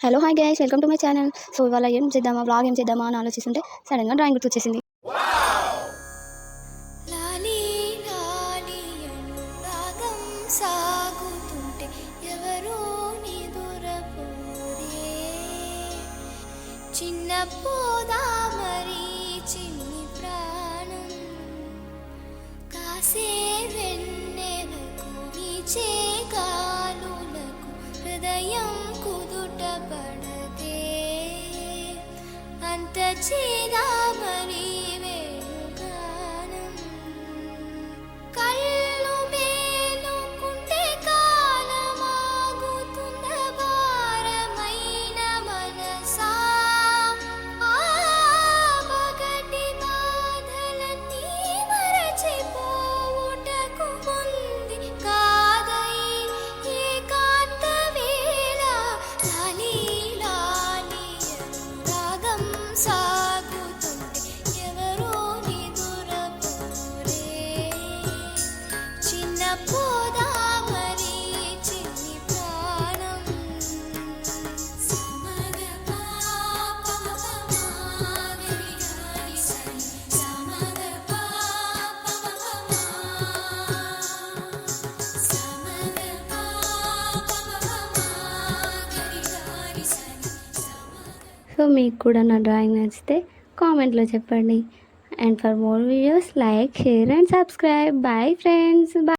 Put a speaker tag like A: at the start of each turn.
A: Hello hi guys, welcome to my channel. So ఇవాళ ఏం చేద్దామా, వ్లాగ్ ఏం చేద్దామా అని ఆలోచిస్తుంటే సడన్గా డ్రాయింగ్ గుర్తొచ్చేసింది.
B: లాలి లాలి అనురాగం సాగుతుంటే ఎవరో నిదురపోరే, చిన్న పోదా మరి చిన్ని ప్రాణం కాసే వెన్నెలకు వీచే గాలులకు హృదయం కుదుట పడదే, అంత చేదా మరి వేణుగానం కళ్ళు మేలుకుంటే కాలమాగుతుంద భారమైన మనసా, ఆ పగటి బాధలన్నీ మరచిపోవుటకు ఉంది కాదై ఏకాంత వేళ. లాలి లాలి అనురాగం సాగుతుంటే ఎవరో నిదురపోరే, చిన్న పోదా మరి చిన్ని ప్రాణం. సమగ పాపమగరి గారి సరి సమగ పాపమగమా, సమగ పాపమగరి గారి సరి సమగ.
A: సో మీకు కూడా నా డ్రాయింగ్ నచ్చితే కామెంట్లో చెప్పండి. And for more videos like, share and subscribe. Bye friends.